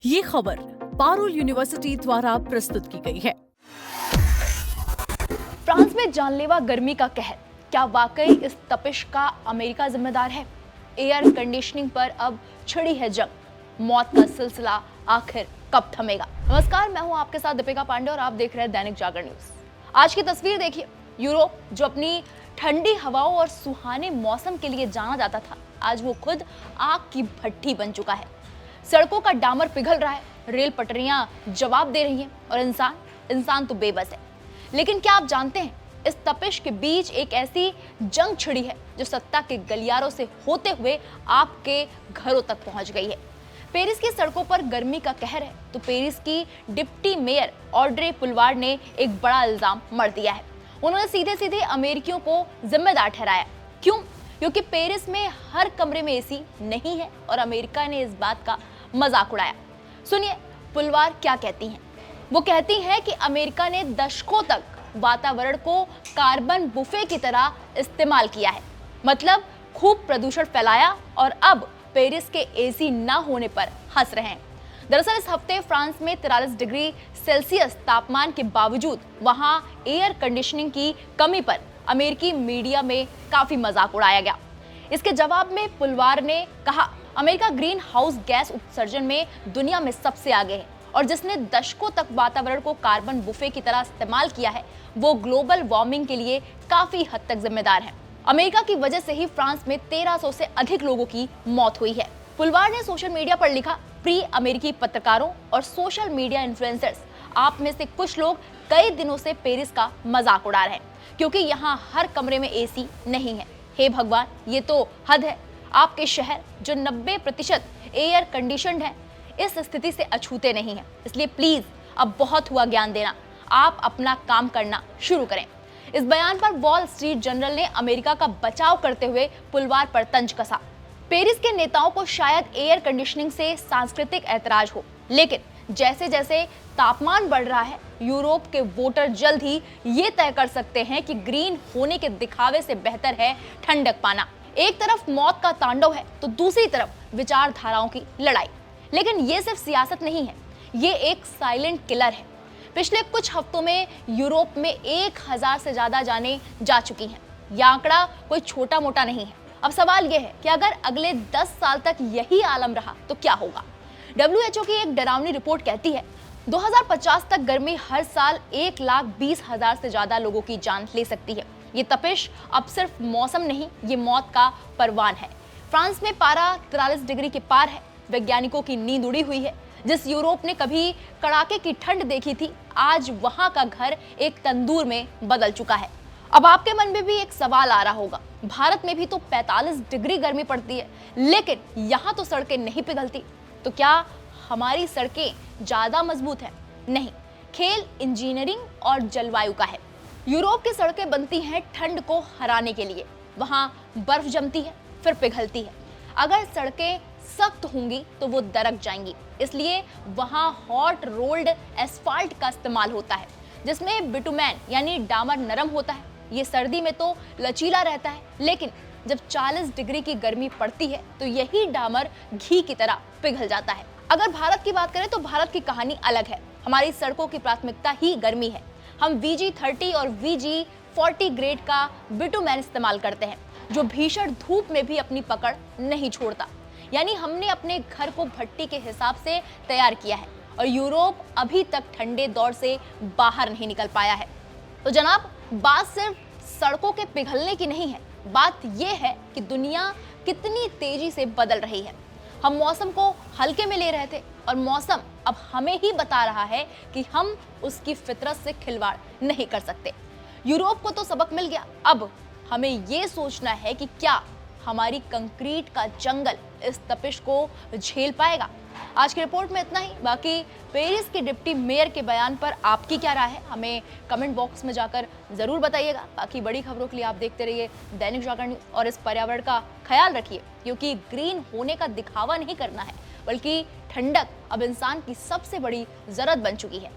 ये खबर पारुल यूनिवर्सिटी द्वारा प्रस्तुत की गई है। फ्रांस में जानलेवा गर्मी का कहर, क्या वाकई इस तपिश का अमेरिका जिम्मेदार है? एयर कंडीशनिंग पर अब छिड़ी है जंग। मौत का सिलसिला आखिर कब थमेगा? नमस्कार, मैं हूं आपके साथ दीपिका पांडे और आप देख रहे हैं दैनिक जागरण न्यूज। आज की तस्वीर देखिए। यूरोप, जो अपनी ठंडी हवाओं और सुहाने मौसम के लिए जाना जाता था, आज वो खुद आग की भट्टी बन चुका है। सड़कों का डामर पिघल रहा है, रेल पटरियां जवाब दे रही हैं और इंसान तो बेबस है। लेकिन क्या आप जानते हैं, इस तपिश के बीच एक ऐसी जंग छिड़ी है जो सत्ता के गलियारों से होते हुए आपके घरों तक पहुंच गई है। पेरिस की सड़कों पर गर्मी का कहर है तो पेरिस की डिप्टी मेयर ऑड्रे पुलवार ने एक बड़ा इल्जाम मढ़ दिया है। उन्होंने सीधे सीधे अमेरिकियों को जिम्मेदार ठहराया। क्यों? क्योंकि पेरिस में हर कमरे में एसी नहीं है और अमेरिका ने इस बात का मजाक उड़ाया। सुनिए पुलवार क्या कहती हैं। वो कहती हैं कि अमेरिका ने दशकों तक वातावरण को कार्बन बुफे की तरह इस्तेमाल किया है, मतलब खूब प्रदूषण फैलाया और अब पेरिस के एसी ना होने पर हंस रहे हैं। दरअसल इस हफ्ते फ्रांस में 43 डिग्री सेल्सियस तापमान के बावजूद वहां एयर कंडीशनिंग की कमी पर अमेरिकी मीडिया में काफी मजाक उड़ाया गया। इसके जवाब में पुलवार ने कहा, अमेरिका ग्रीन हाउस गैस उत्सर्जन में दुनिया में सबसे आगे है और जिसने दशकों तक वातावरण को कार्बन बुफे की तरह इस्तेमाल किया है, वो ग्लोबल वार्मिंग के लिए काफी हद तक जिम्मेदार है। अमेरिका की वजह से ही फ्रांस में 1300 से अधिक लोगों की मौत हुई है। पुलवार ने सोशल मीडिया पर लिखा, प्रिय अमेरिकी पत्रकारों और सोशल मीडिया इन्फ्लुएंसर्स, आप में से कुछ लोग कई दिनों से पेरिस का मजाक उड़ा रहे हैं क्योंकि यहाँ हर कमरे में एसी नहीं है। हे भगवान, ये तो हद है। आपके शहर जो 90% एयर कंडीशनड है, इस स्थिति से अछूते नहीं है। इसलिए प्लीज अब बहुत हुआ ज्ञान देना, आप अपना काम करना शुरू करें। इस बयान पर वॉल स्ट्रीट जर्नल ने अमेरिका का बचाव करते हुए पुलवार पर तंज कसा। पेरिस के नेताओं को शायद एयर कंडीशनिंग से सांस्कृतिक ऐतराज हो, लेकिन जैसे जैसे तापमान बढ़ रहा है, यूरोप के वोटर जल्द ही ये तय कर सकते हैं कि ग्रीन होने के दिखावे से बेहतर है ठंडक पाना। एक तरफ मौत का तांडव है तो दूसरी तरफ विचारधाराओं की लड़ाई। लेकिन ये सिर्फ सियासत नहीं है, ये एक साइलेंट किलर है। पिछले कुछ हफ्तों में यूरोप में 1000 से ज्यादा जानें जा चुकी हैं। यह आंकड़ा कोई छोटा मोटा नहीं है। अब सवाल यह है कि अगर अगले 10 साल तक यही आलम रहा तो क्या होगा? WHO की एक डरावनी रिपोर्ट कहती है 2050 तक गर्मी हर साल 1,20,000 से ज्यादा लोगों की जान ले सकती है। ये तपिश अब सिर्फ मौसम नहीं, ये मौत का परवान है। फ्रांस में पारा 43 डिग्री के पार है। वैज्ञानिकों की नींद उड़ी हुई है। जिस यूरोप ने कभी कड़ाके की ठंड देखी थी, आज वहां का घर एक तंदूर में बदल चुका है। अब आपके मन में भी एक सवाल आ रहा होगा, भारत में भी तो 45 डिग्री गर्मी पड़ती है, लेकिन यहाँ तो सड़कें नहीं पिघलती, तो क्या हमारी सड़कें ज्यादा मजबूत है? नहीं, खेल इंजीनियरिंग और जलवायु का है। यूरोप की सड़कें बनती हैं ठंड को हराने के लिए। वहां बर्फ जमती है, फिर पिघलती है। अगर सड़कें सख्त होंगी तो वो दरक जाएंगी, इसलिए वहां हॉट रोल्ड एस्फाल्ट का इस्तेमाल होता है, जिसमें बिटुमेन यानी डामर नरम होता है। ये सर्दी में तो लचीला रहता है, लेकिन जब 40 डिग्री की गर्मी पड़ती है तो यही डामर घी की तरह पिघल जाता है। अगर भारत की बात करें तो भारत की कहानी अलग है। हमारी सड़कों की प्राथमिकता ही गर्मी है। हम VG30 और VG40 ग्रेड का बिटुमेन इस्तेमाल करते हैं, जो भीषण धूप में भी अपनी पकड़ नहीं छोड़ता। यानी हमने अपने घर को भट्टी के हिसाब से तैयार किया है और यूरोप अभी तक ठंडे दौर से बाहर नहीं निकल पाया है। तो जनाब, बात सिर्फ सड़कों के पिघलने की नहीं है, बात यह है कि दुनिया कितनी तेजी से बदल रही है। हम मौसम को हल्के में ले रहे थे और मौसम अब हमें ही बता रहा है कि हम उसकी फितरत से खिलवाड़ नहीं कर सकते। यूरोप को तो सबक मिल गया, अब हमें ये सोचना है कि क्या हमारी कंक्रीट का जंगल इस तपिश को झेल पाएगा। आज की रिपोर्ट में इतना ही। बाकी पेरिस के डिप्टी मेयर के बयान पर आपकी क्या राय है, हमें कमेंट बॉक्स में जाकर जरूर बताइएगा। बाकी बड़ी खबरों के लिए आप देखते रहिए दैनिक जागरण न्यूज और इस पर्यावरण का ख्याल रखिए, क्योंकि ग्रीन होने का दिखावा नहीं करना है, बल्कि ठंडक अब इंसान की सबसे बड़ी जरूरत बन चुकी है।